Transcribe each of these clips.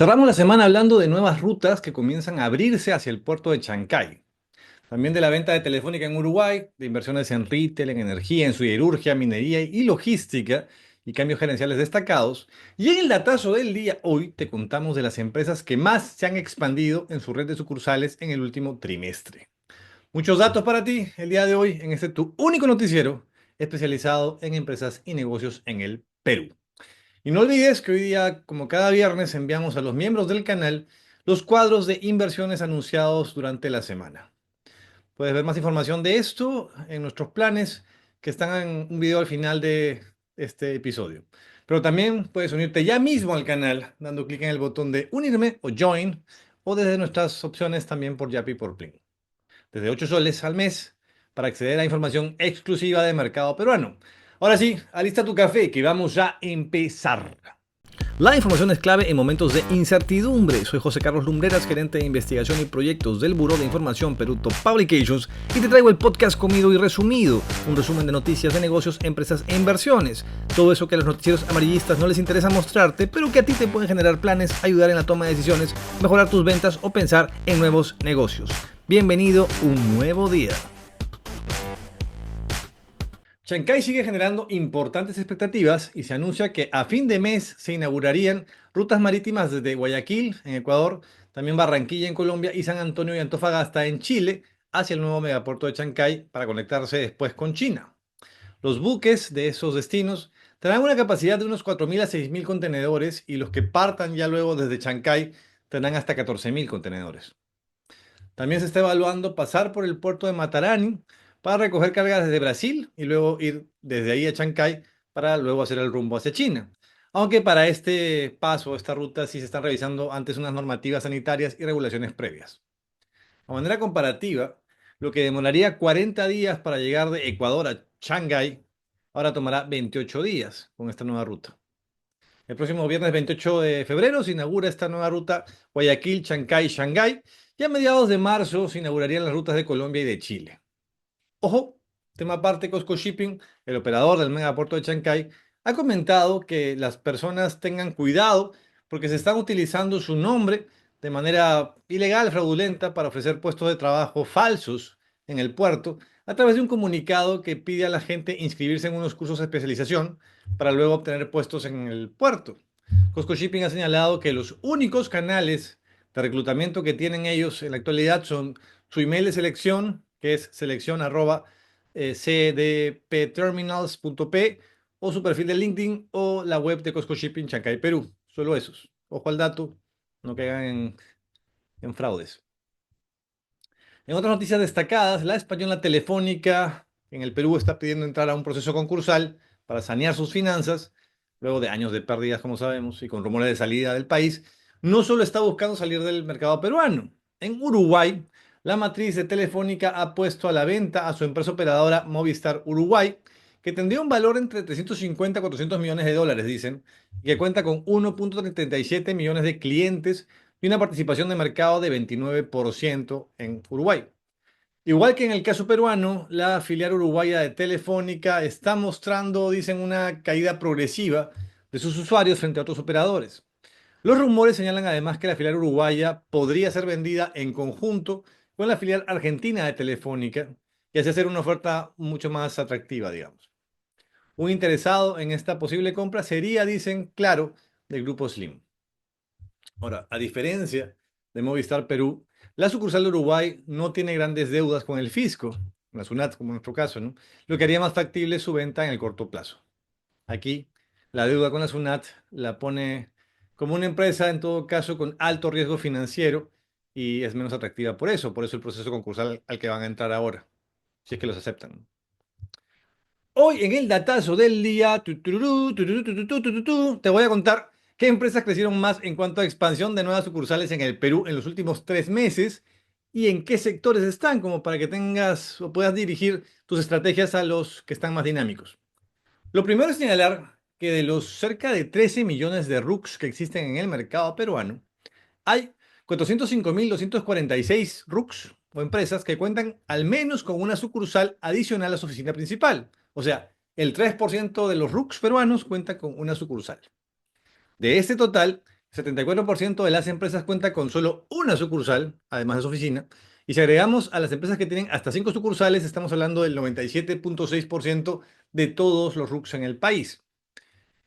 Cerramos la semana hablando de nuevas rutas que comienzan a abrirse hacia el puerto de Chancay. También de la venta de Telefónica en Uruguay, de inversiones en retail, en energía, en siderurgia, minería y logística y cambios gerenciales destacados. Y en el datazo del día, hoy te contamos de las empresas que más se han expandido en su red de sucursales en el último trimestre. Muchos datos para ti el día de hoy en este tu único noticiero especializado en empresas y negocios en el Perú. Y no olvides que hoy día, como cada viernes, enviamos a los miembros del canal los cuadros de inversiones anunciados durante la semana. Puedes ver más información de esto en nuestros planes que están en un video al final de este episodio. Pero también puedes unirte ya mismo al canal dando clic en el botón de unirme o join o desde nuestras opciones también por Yapi por Plin. Desde 8 soles al mes para acceder a información exclusiva de mercado peruano. Ahora sí, alista tu café que vamos a empezar. La información es clave en momentos de incertidumbre. Soy José Carlos Lumbreras, gerente de investigación y proyectos del Buró de Información Perú Top Publications, y te traigo el podcast comido y resumido, un resumen de noticias de negocios, empresas e inversiones. Todo eso que a los noticieros amarillistas no les interesa mostrarte, pero que a ti te pueden generar planes, ayudar en la toma de decisiones, mejorar tus ventas o pensar en nuevos negocios. Bienvenido un nuevo día. Chancay sigue generando importantes expectativas y se anuncia que a fin de mes se inaugurarían rutas marítimas desde Guayaquil, en Ecuador, también Barranquilla, en Colombia, y San Antonio y Antofagasta, en Chile, hacia el nuevo megapuerto de Chancay para conectarse después con China. Los buques de esos destinos tendrán una capacidad de unos 4.000 a 6.000 contenedores y los que partan ya luego desde Chancay tendrán hasta 14.000 contenedores. También se está evaluando pasar por el puerto de Matarani para recoger cargas desde Brasil y luego ir desde ahí a Chancay para luego hacer el rumbo hacia China. Aunque para este paso, esta ruta, sí se están revisando antes unas normativas sanitarias y regulaciones previas. A manera comparativa, lo que demoraría 40 días para llegar de Ecuador a Shanghái, ahora tomará 28 días con esta nueva ruta. El próximo viernes 28 de febrero se inaugura esta nueva ruta Guayaquil, Chancay, Shanghái, y a mediados de marzo se inaugurarían las rutas de Colombia y de Chile. Ojo, tema aparte, Costco Shipping, el operador del megapuerto de Chancay, ha comentado que las personas tengan cuidado porque se están utilizando su nombre de manera ilegal, fraudulenta, para ofrecer puestos de trabajo falsos en el puerto a través de un comunicado que pide a la gente inscribirse en unos cursos de especialización para luego obtener puestos en el puerto. Costco Shipping ha señalado que los únicos canales de reclutamiento que tienen ellos en la actualidad son su email de selección, que es selección@cdpterminals.p, o su perfil de LinkedIn o la web de Costco Shipping Chancay, Perú. Solo esos. Ojo al dato, no caigan en fraudes. En otras noticias destacadas, la española Telefónica en el Perú está pidiendo entrar a un proceso concursal para sanear sus finanzas, luego de años de pérdidas, como sabemos, y con rumores de salida del país. No solo está buscando salir del mercado peruano. En Uruguay, la matriz de Telefónica ha puesto a la venta a su empresa operadora Movistar Uruguay, que tendría un valor entre 350 y 400 millones de dólares, dicen, y que cuenta con 1.37 millones de clientes y una participación de mercado de 29% en Uruguay. Igual que en el caso peruano, la filial uruguaya de Telefónica está mostrando, dicen, una caída progresiva de sus usuarios frente a otros operadores. Los rumores señalan además que la filial uruguaya podría ser vendida en conjunto con la filial argentina de Telefónica y así hacer una oferta mucho más atractiva, digamos. Un interesado en esta posible compra sería, dicen, claro, del grupo Slim. Ahora, a diferencia de Movistar Perú, la sucursal de Uruguay no tiene grandes deudas con el fisco, la SUNAT como en nuestro caso, ¿no? Lo que haría más factible su venta en el corto plazo. Aquí, la deuda con la SUNAT la pone como una empresa, en todo caso, con alto riesgo financiero y es menos atractiva por eso el proceso concursal al que van a entrar ahora, si es que los aceptan. Hoy en el datazo del día, te voy a contar qué empresas crecieron más en cuanto a expansión de nuevas sucursales en el Perú en los últimos 3 meses y en qué sectores están, como para que tengas o puedas dirigir tus estrategias a los que están más dinámicos. Lo primero es señalar que de los cerca de 13 millones de RUCs que existen en el mercado peruano, hay 405.246 RUCs o empresas que cuentan al menos con una sucursal adicional a su oficina principal. O sea, el 3% de los RUCs peruanos cuenta con una sucursal. De este total, 74% de las empresas cuenta con solo una sucursal, además de su oficina. Y si agregamos a las empresas que tienen hasta 5 sucursales, estamos hablando del 97,6% de todos los RUCs en el país.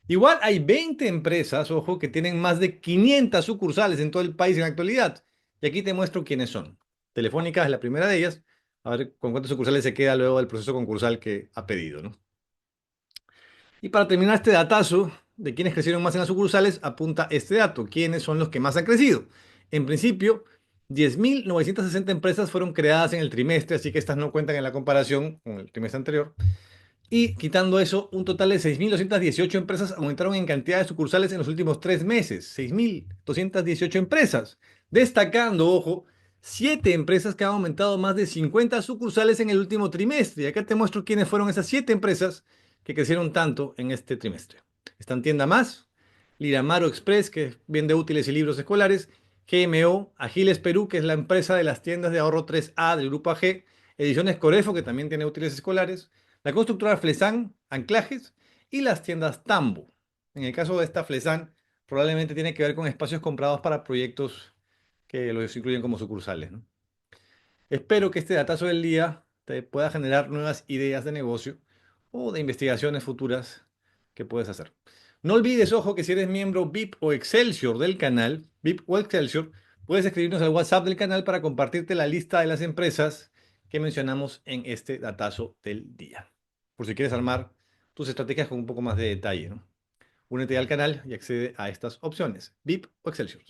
Igual hay 20 empresas, ojo, que tienen más de 500 sucursales en todo el país en la actualidad. Y aquí te muestro quiénes son. Telefónica es la primera de ellas. A ver con cuántas sucursales se queda luego del proceso concursal que ha pedido, ¿no? Y para terminar este datazo de quiénes crecieron más en las sucursales, apunta este dato, quiénes son los que más han crecido. En principio, 10.960 empresas fueron creadas en el trimestre, así que estas no cuentan en la comparación con el trimestre anterior. Y quitando eso, un total de 6.218 empresas aumentaron en cantidad de sucursales en los últimos 3 meses. 6.218 empresas. Destacando, ojo, 7 empresas que han aumentado más de 50 sucursales en el último trimestre. Y acá te muestro quiénes fueron esas 7 empresas que crecieron tanto en este trimestre. Están Tienda Más, Liramaro Express, que vende útiles y libros escolares, GMO, Agiles Perú, que es la empresa de las tiendas de ahorro 3A del grupo AG, Ediciones Corefo, que también tiene útiles escolares, la constructora Flesan, Anclajes y las tiendas Tambo. En el caso de esta Flesan, probablemente tiene que ver con espacios comprados para proyectos que los incluyen como sucursales, ¿no? Espero que este datazo del día te pueda generar nuevas ideas de negocio o de investigaciones futuras que puedes hacer. No olvides, ojo, que si eres miembro VIP o Excelsior del canal, VIP o Excelsior, puedes escribirnos al WhatsApp del canal para compartirte la lista de las empresas que mencionamos en este datazo del día. Por si quieres armar tus estrategias con un poco más de detalle, ¿no? Únete al canal y accede a estas opciones, VIP o Excelsior.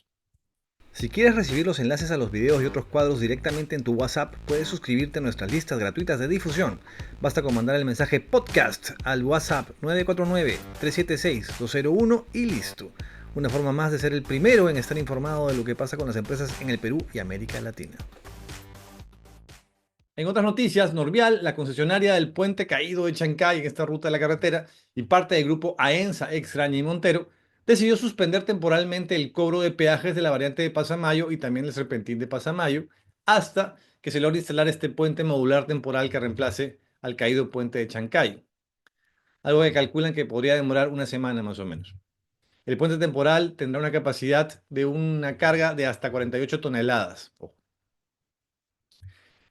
Si quieres recibir los enlaces a los videos y otros cuadros directamente en tu WhatsApp, puedes suscribirte a nuestras listas gratuitas de difusión. Basta con mandar el mensaje podcast al WhatsApp 949-376-201 y listo. Una forma más de ser el primero en estar informado de lo que pasa con las empresas en el Perú y América Latina. En otras noticias, Norvial, la concesionaria del puente caído de Chancay en esta ruta de la carretera y parte del grupo AENSA, Extraña y Montero, decidió suspender temporalmente el cobro de peajes de la variante de Pasamayo y también el serpentín de Pasamayo hasta que se logre instalar este puente modular temporal que reemplace al caído puente de Chancay. Algo que calculan que podría demorar una semana más o menos. El puente temporal tendrá una capacidad de una carga de hasta 48 toneladas. Ojo.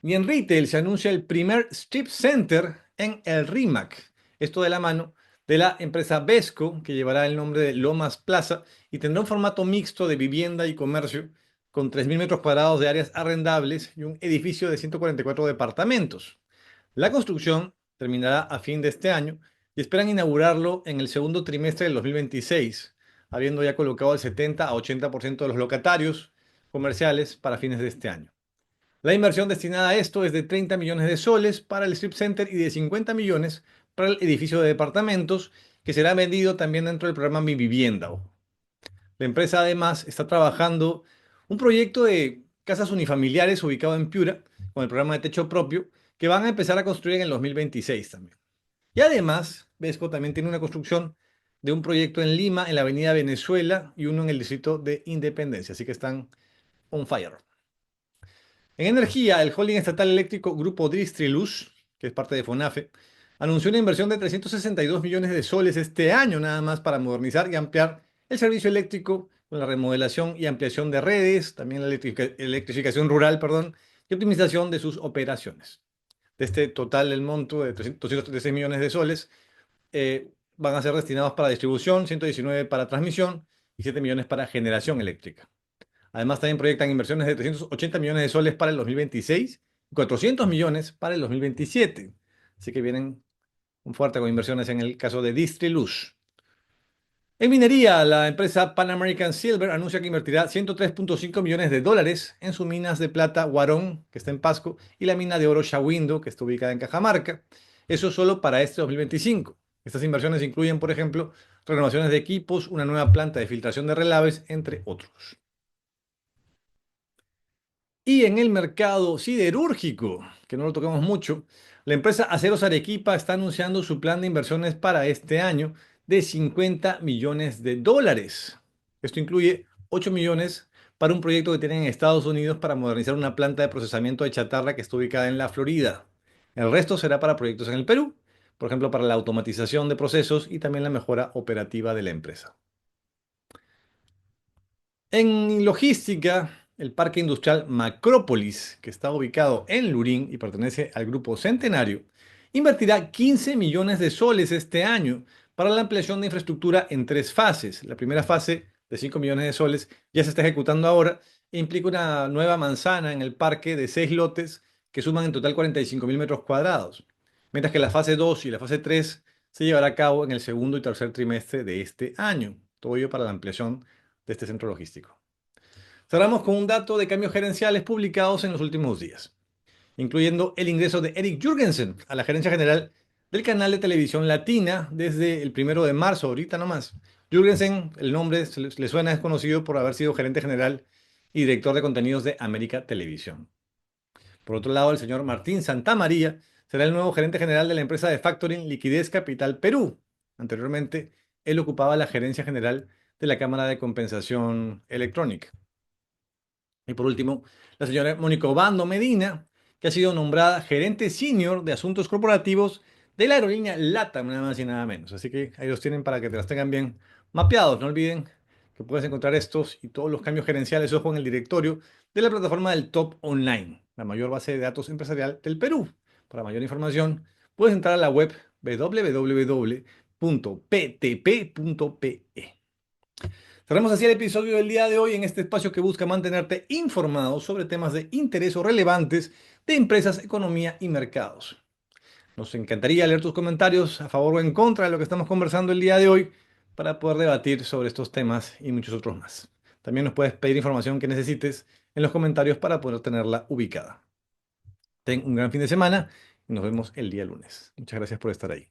Y en retail se anuncia el primer Strip Center en el RIMAC. Esto de la mano de la empresa Vesco, que llevará el nombre de Lomas Plaza y tendrá un formato mixto de vivienda y comercio con 3.000 metros cuadrados de áreas arrendables y un edificio de 144 departamentos. La construcción terminará a fin de este año y esperan inaugurarlo en el segundo trimestre del 2026, habiendo ya colocado el 70 a 80% de los locatarios comerciales para fines de este año. La inversión destinada a esto es de 30 millones de soles para el Strip Center y de 50 millones para el edificio de departamentos que será vendido también dentro del programa Mi Vivienda. Ojo. La empresa además está trabajando un proyecto de casas unifamiliares ubicado en Piura con el programa de techo propio que van a empezar a construir en el 2026 también. Y además, Vesco también tiene una construcción de un proyecto en Lima, en la avenida Venezuela y uno en el distrito de Independencia. Así que están on fire. En energía, el holding estatal eléctrico Grupo Distriluz, que es parte de FONAFE, anunció una inversión de 362 millones de soles este año nada más para modernizar y ampliar el servicio eléctrico con la remodelación y ampliación de redes, también la electrificación rural, perdón, y optimización de sus operaciones. De este total, el monto de 236 millones de soles van a ser destinados para distribución, 119 para transmisión y 7 millones para generación eléctrica. Además, también proyectan inversiones de 380 millones de soles para el 2026 y 400 millones para el 2027. Así que vienen un fuerte con inversiones en el caso de Distriluz. En minería, la empresa Pan American Silver anuncia que invertirá 103,5 millones de dólares en sus minas de plata Huarón, que está en Pasco, y la mina de oro Shahuindo, que está ubicada en Cajamarca. Eso solo para este 2025. Estas inversiones incluyen, por ejemplo, renovaciones de equipos, una nueva planta de filtración de relaves, entre otros. Y en el mercado siderúrgico, que no lo tocamos mucho, la empresa Aceros Arequipa está anunciando su plan de inversiones para este año de 50 millones de dólares. Esto incluye 8 millones para un proyecto que tienen en Estados Unidos para modernizar una planta de procesamiento de chatarra que está ubicada en la Florida. El resto será para proyectos en el Perú, por ejemplo, para la automatización de procesos y también la mejora operativa de la empresa. En logística, el Parque Industrial Macrópolis, que está ubicado en Lurín y pertenece al Grupo Centenario, invertirá 15 millones de soles este año para la ampliación de infraestructura en tres fases. La primera fase, de 5 millones de soles, ya se está ejecutando ahora e implica una nueva manzana en el parque de 6 lotes que suman en total 45.000 metros cuadrados, mientras que la fase 2 y la fase 3 se llevará a cabo en el segundo y tercer trimestre de este año. Todo ello para la ampliación de este centro logístico. Cerramos con un dato de cambios gerenciales publicados en los últimos días, incluyendo el ingreso de Eric Jürgensen a la gerencia general del canal de televisión Latina desde el 1 de marzo, ahorita nomás. Jürgensen, el nombre le suena, es conocido por haber sido gerente general y director de contenidos de América Televisión. Por otro lado, el señor Martín Santamaría será el nuevo gerente general de la empresa de factoring Liquidez Capital Perú. Anteriormente, él ocupaba la gerencia general de la Cámara de Compensación Electrónica. Y por último, la señora Mónica Obando Medina, que ha sido nombrada gerente senior de asuntos corporativos de la aerolínea LATAM, nada más y nada menos. Así que ahí los tienen para que te las tengan bien mapeados. No olviden que puedes encontrar estos y todos los cambios gerenciales, ojo, en el directorio de la plataforma del Top Online, la mayor base de datos empresarial del Perú. Para mayor información, puedes entrar a la web www.ptp.pe. Cerramos así el episodio del día de hoy en este espacio que busca mantenerte informado sobre temas de interés o relevantes de empresas, economía y mercados. Nos encantaría leer tus comentarios a favor o en contra de lo que estamos conversando el día de hoy para poder debatir sobre estos temas y muchos otros más. También nos puedes pedir información que necesites en los comentarios para poder tenerla ubicada. Ten un gran fin de semana y nos vemos el día lunes. Muchas gracias por estar ahí.